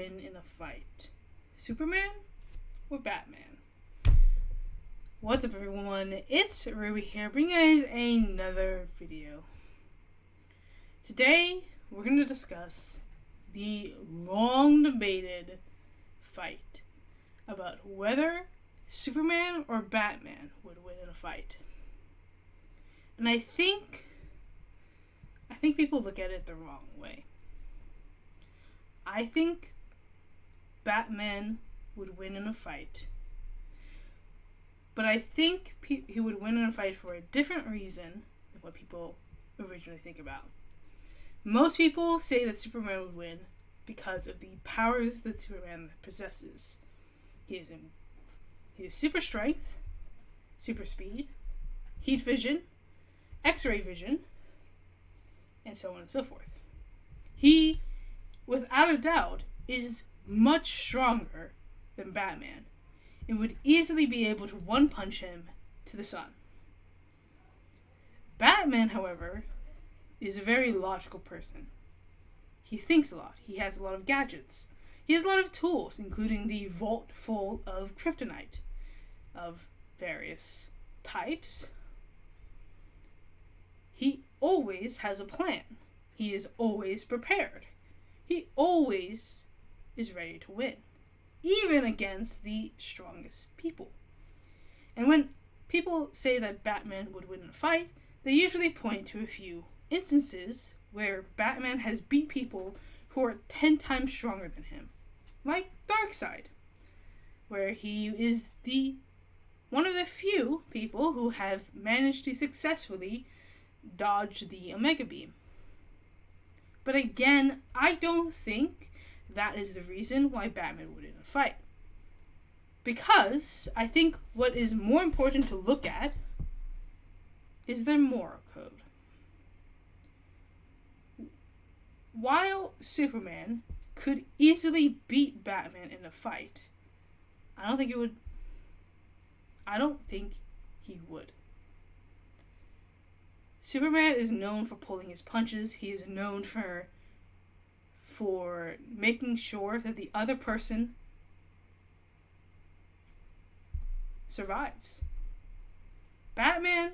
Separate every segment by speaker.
Speaker 1: win in a fight? Superman or Batman? What's up, everyone? It's Ruby here, bringing you guys another video. Today, we're going to discuss the long debated fight about whether Superman or Batman would win in a fight. And I think people look at it the wrong way. I think Batman would win in a fight. But I think he would win in a fight for a different reason than what people originally think about. Most people say that Superman would win because of the powers that Superman possesses. He has super strength, super speed, heat vision, X-ray vision, and so on and so forth. He, without a doubt, is much stronger than Batman and would easily be able to one-punch him to the sun. Batman, however, is a very logical person. He thinks a lot. He has a lot of gadgets. He has a lot of tools, including the vault full of kryptonite of various types. He always has a plan. He is always prepared. He always is ready to win, even against the strongest people. And when people say that Batman would win in a fight, they usually point to a few instances where Batman has beat people who are 10 times stronger than him, like Darkseid, where he is one of the few people who have managed to successfully dodge the Omega Beam. But again, I don't think that is the reason why Batman would win a fight. Because I think what is more important to look at is their moral code. While Superman could easily beat Batman in a fight, I don't think he would. Superman is known for pulling his punches. He is known for making sure that the other person survives. Batman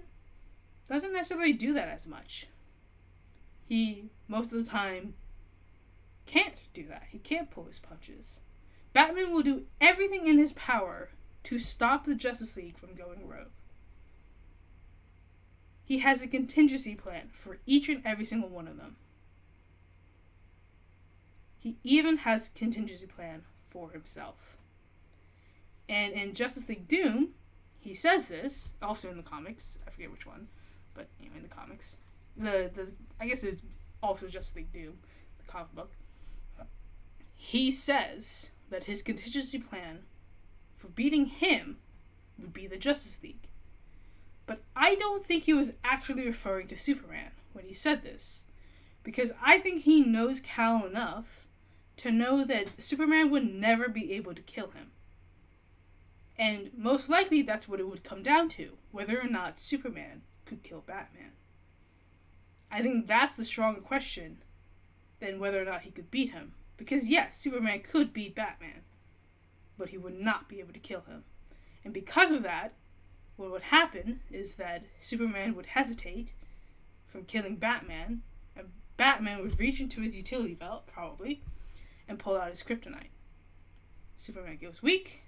Speaker 1: doesn't necessarily do that as much. He, most of the time, can't do that. He can't pull his punches. Batman will do everything in his power to stop the Justice League from going rogue. He has a contingency plan for each and every single one of them. He even has a contingency plan for himself. And in Justice League Doom, he says this, also in the comics, I forget which one, but in the comics. I guess it's also Justice League Doom, the comic book. He says that his contingency plan for beating him would be the Justice League. But I don't think he was actually referring to Superman when he said this, because I think he knows Kal enough to know that Superman would never be able to kill him. And most likely that's what it would come down to, whether or not Superman could kill Batman. I think that's the stronger question than whether or not he could beat him. Because yes, Superman could beat Batman, but he would not be able to kill him. And because of that, what would happen is that Superman would hesitate from killing Batman, and Batman would reach into his utility belt, probably, and pull out his kryptonite. Superman goes weak.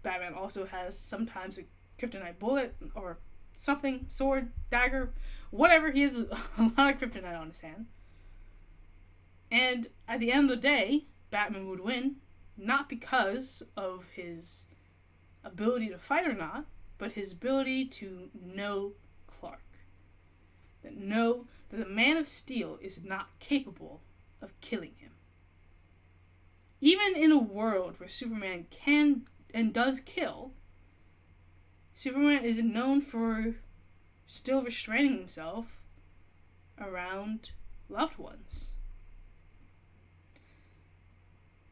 Speaker 1: Batman also has sometimes a kryptonite bullet or something, sword, dagger, whatever. He has a lot of kryptonite on his hand. And at the end of the day, Batman would win, not because of his ability to fight or not, but his ability to know Clark. That the Man of Steel is not capable of killing him. Even in a world where Superman can and does kill, Superman is known for still restraining himself around loved ones.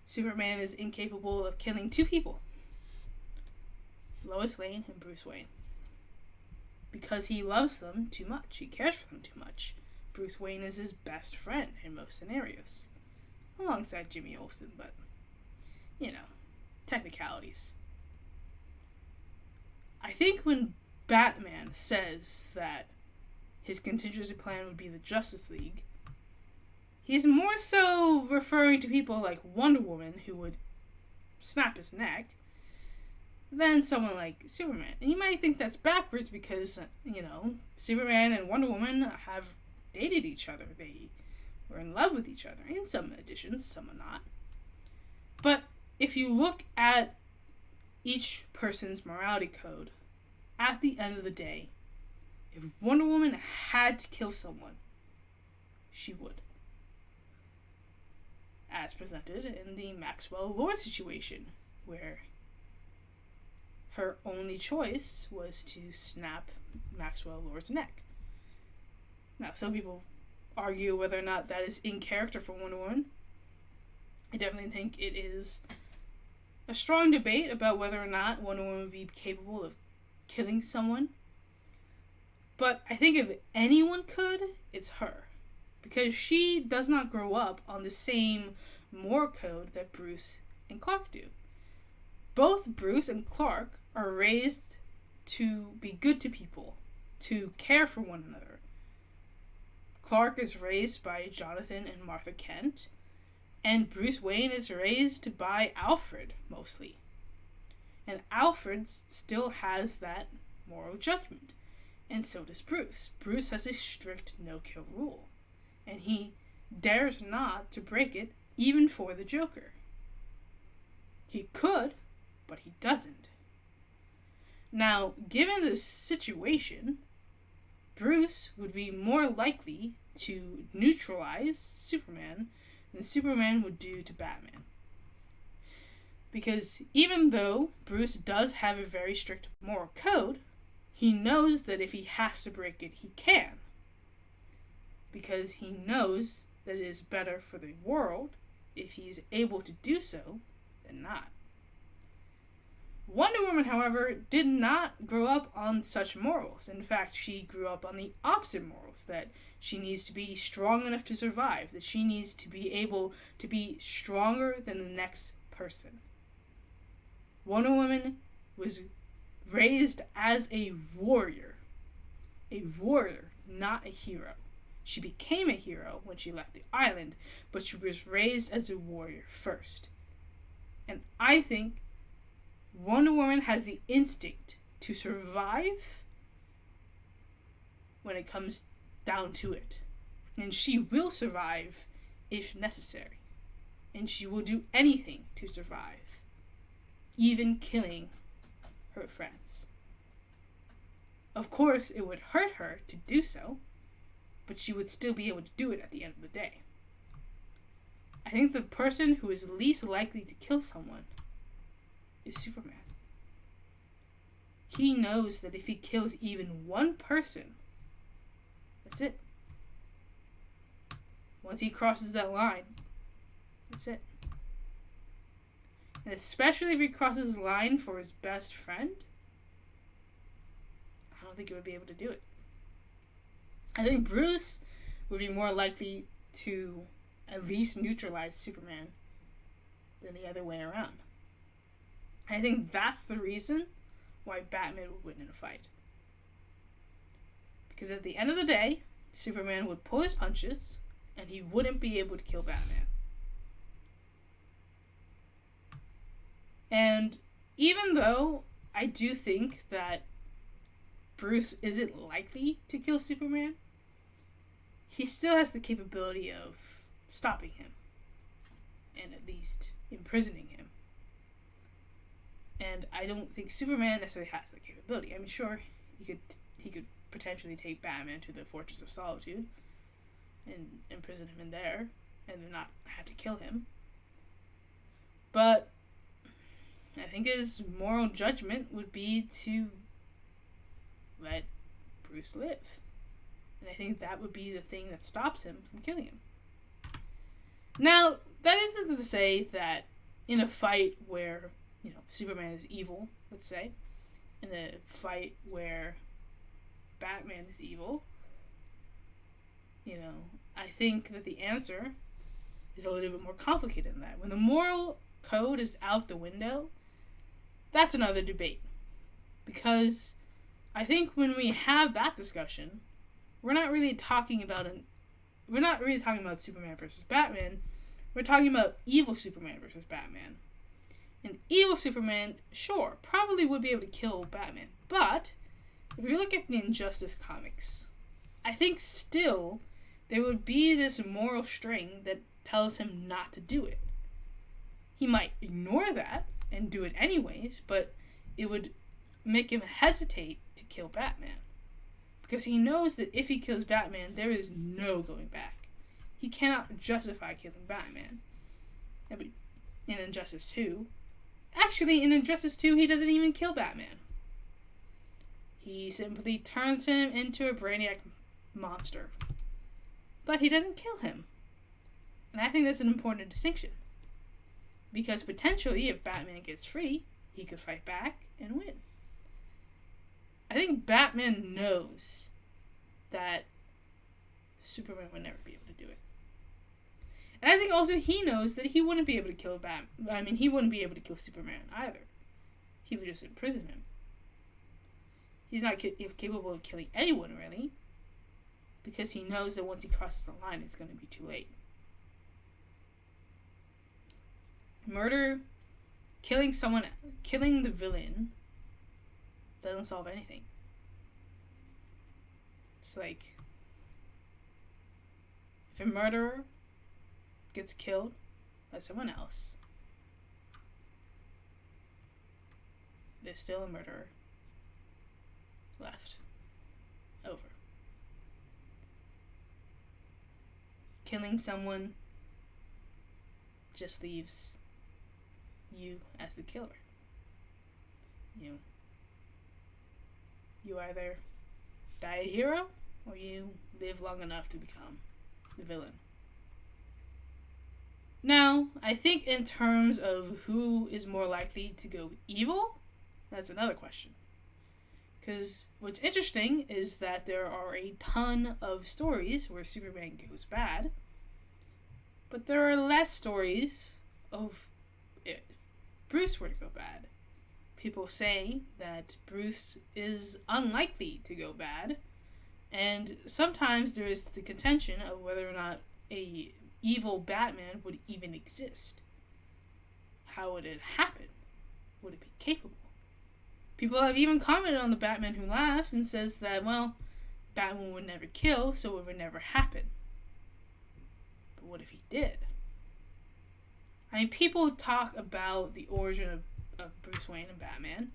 Speaker 1: Superman is incapable of killing two people, Lois Lane and Bruce Wayne, because he loves them too much. He cares for them too much. Bruce Wayne is his best friend in most scenarios. alongside Jimmy Olsen, but, technicalities. I think when Batman says that his contingency plan would be the Justice League, he's more so referring to people like Wonder Woman, who would snap his neck, than someone like Superman. And you might think that's backwards because, Superman and Wonder Woman have dated each other. They were in love with each other. In some editions, some are not. But if you look at each person's morality code, at the end of the day, if Wonder Woman had to kill someone, she would. As presented in the Maxwell Lord situation, where her only choice was to snap Maxwell Lord's neck. Now, some people argue whether or not that is in character for Wonder Woman. I definitely think it is a strong debate about whether or not Wonder Woman would be capable of killing someone. But I think if anyone could, it's her. Because she does not grow up on the same moral code that Bruce and Clark do. Both Bruce and Clark are raised to be good to people, to care for one another. Clark is raised by Jonathan and Martha Kent, and Bruce Wayne is raised by Alfred, mostly. And Alfred still has that moral judgment, and so does Bruce. Bruce has a strict no-kill rule, and he dares not to break it, even for the Joker. He could, but he doesn't. Now, given this situation, Bruce would be more likely to neutralize Superman than Superman would do to Batman. Because even though Bruce does have a very strict moral code, he knows that if he has to break it, he can. Because he knows that it is better for the world if he is able to do so than not. Wonder Woman, however, did not grow up on such morals. In fact, she grew up on the opposite morals, that she needs to be strong enough to survive, that she needs to be able to be stronger than the next person. Wonder Woman was raised as a warrior, not a hero. She became a hero when she left the island, but she was raised as a warrior first. And I think Wonder Woman has the instinct to survive when it comes down to it. And she will survive if necessary. And she will do anything to survive, even killing her friends. Of course, it would hurt her to do so, but she would still be able to do it at the end of the day. I think the person who is least likely to kill someone is Superman. He knows that if he kills even one person, that's it. Once he crosses that line, that's it. And especially if he crosses the line for his best friend, I don't think he would be able to do it. I think Bruce would be more likely to at least neutralize Superman than the other way around. I think that's the reason why Batman would win in a fight. Because at the end of the day, Superman would pull his punches, and he wouldn't be able to kill Batman. And even though I do think that Bruce isn't likely to kill Superman, he still has the capability of stopping him, and at least imprisoning him. And I don't think Superman necessarily has that capability. I mean, sure, he could potentially take Batman to the Fortress of Solitude and imprison him in there, and then not have to kill him. But I think his moral judgment would be to let Bruce live. And I think that would be the thing that stops him from killing him. Now, that isn't to say that in a fight where, Superman is evil, let's say, in a fight where Batman is evil, I think that the answer is a little bit more complicated than that. When the moral code is out the window, that's another debate. Because I think when we have that discussion, we're not really talking about Superman versus Batman. We're talking about evil Superman versus Batman. And evil Superman, sure, probably would be able to kill Batman. But if you look at the Injustice comics, I think still there would be this moral string that tells him not to do it. He might ignore that and do it anyways, but it would make him hesitate to kill Batman. Because he knows that if he kills Batman, there is no going back. He cannot justify killing Batman. In Injustice 2, actually, in Injustice 2, he doesn't even kill Batman. He simply turns him into a brainiac monster. But he doesn't kill him. And I think that's an important distinction. Because potentially, if Batman gets free, he could fight back and win. I think Batman knows that Superman would never be able to do it. And I think also he knows that he wouldn't be able to kill he wouldn't be able to kill Superman either. He would just imprison him. He's not capable of killing anyone, really. Because he knows that once he crosses the line, it's going to be too late. Murder, killing the villain, doesn't solve anything. It's like, if a murderer gets killed by someone else, there's still a murderer left. Over. Killing someone just leaves you as the killer. You either die a hero, or you live long enough to become the villain. Now, I think in terms of who is more likely to go evil, that's another question. Because what's interesting is that there are a ton of stories where Superman goes bad, but there are less stories of if Bruce were to go bad. People say that Bruce is unlikely to go bad, and sometimes there is the contention of whether or not a evil Batman would even exist. How would it happen? Would it be capable? People have even commented on the Batman Who Laughs and says that, well, Batman would never kill, so it would never happen. But what if he did? I mean, people talk about the origin of Bruce Wayne and Batman,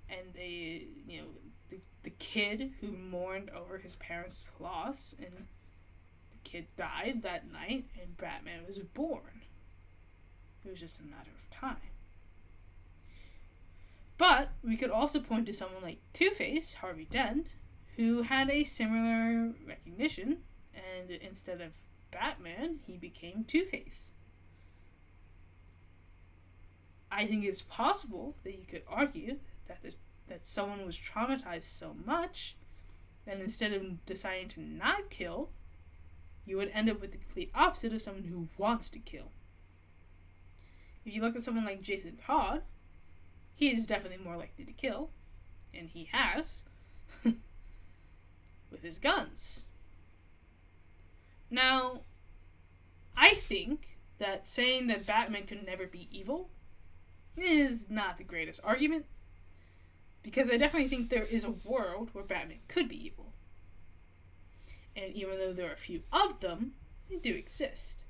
Speaker 1: and the kid who mourned over his parents' loss, and the kid died that night, and Batman was born. It was just a matter of time. But we could also point to someone like Two-Face, Harvey Dent, who had a similar recognition, and instead of Batman, he became Two-Face. I think it's possible that you could argue that someone was traumatized so much that instead of deciding to not kill, you would end up with the complete opposite of someone who wants to kill. If you look at someone like Jason Todd, he is definitely more likely to kill, and he has, with his guns. Now, I think that saying that Batman could never be evil is not the greatest argument, because I definitely think there is a world where Batman could be evil. And even though there are a few of them, they do exist.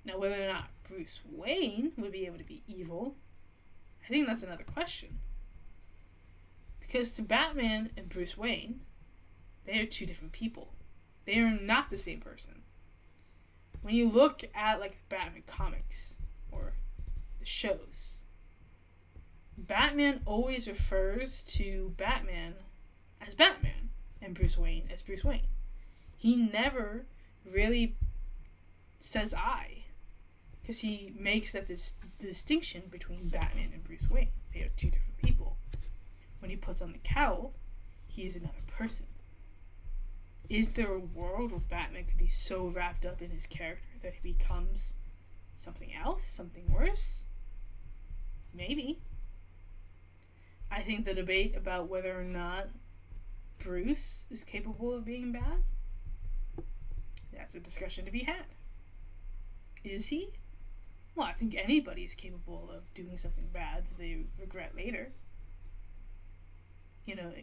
Speaker 1: Now, whether or not Bruce Wayne would be able to be evil, I think that's another question. Because to Batman and Bruce Wayne, they are two different people. They are not the same person. When you look at, like, Batman comics or the shows, Batman always refers to Batman as Batman and Bruce Wayne as Bruce Wayne. He never really says I, because he makes that this distinction between Batman and Bruce Wayne. They are two different people. When he puts on the cowl, he is another person. Is there a world where Batman could be so wrapped up in his character that he becomes something else, something worse? Maybe. I think the debate about whether or not Bruce is capable of being bad, that's a discussion to be had. Is he? Well, I think anybody is capable of doing something bad that they regret later. In an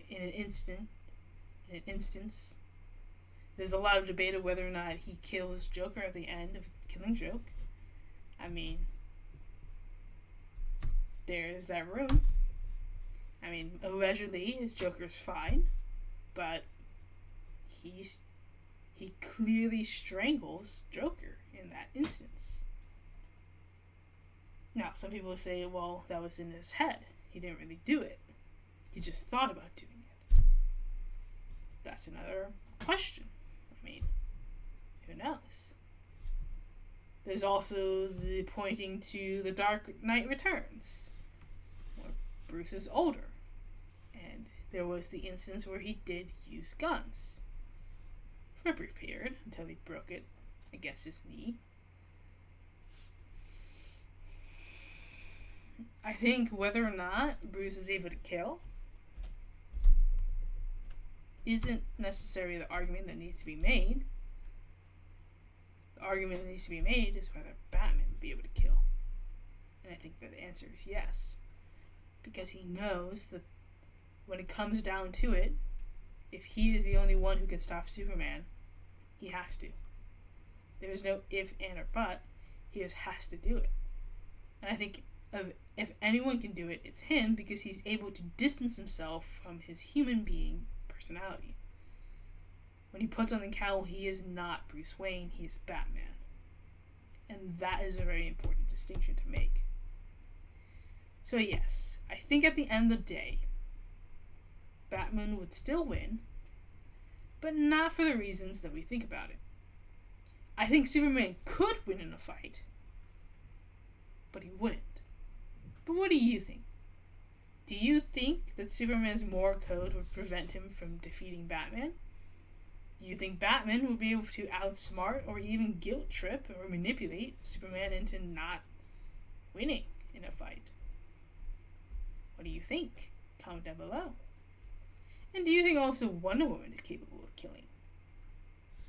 Speaker 1: instance. There's a lot of debate of whether or not he kills Joker at the end of Killing Joke. I mean, there's that room. I mean, allegedly, Joker's fine, but he clearly strangles Joker in that instance. Now, some people say, well, that was in his head. He didn't really do it. He just thought about doing it. That's another question. I mean, who knows? There's also the pointing to The Dark Knight Returns, where Bruce is older, and there was the instance where he did use guns for a brief period until he broke it against his knee. I think whether or not Bruce is able to kill isn't necessarily the argument that needs to be made. The argument that needs to be made is whether Batman would be able to kill. And I think that the answer is yes. Because he knows that when it comes down to it, if he is the only one who can stop Superman, he has to. There's no if, and, or but. He just has to do it. And I think if anyone can do it, it's him, because he's able to distance himself from his human being personality. When he puts on the cowl, he is not Bruce Wayne, he is Batman. And that is a very important distinction to make. So yes, I think at the end of the day, Batman would still win, but not for the reasons that we think about it. I think Superman could win in a fight, but he wouldn't. But what do you think? Do you think that Superman's moral code would prevent him from defeating Batman? Do you think Batman would be able to outsmart or even guilt trip or manipulate Superman into not winning in a fight? What do you think? Comment down below. And do you think also Wonder Woman is capable of killing?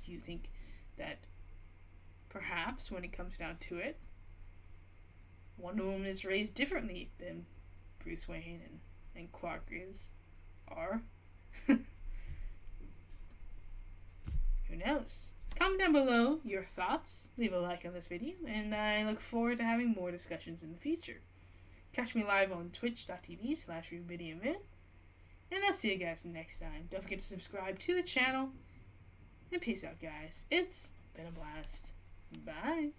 Speaker 1: Do you think that perhaps when it comes down to it, Wonder Woman is raised differently than Bruce Wayne and Clark are? Who knows? Comment down below your thoughts, leave a like on this video, and I look forward to having more discussions in the future. Catch me live on twitch.tv/RubidiumMoon, and I'll see you guys next time. Don't forget to subscribe to the channel, and peace out, guys. It's been a blast. Bye.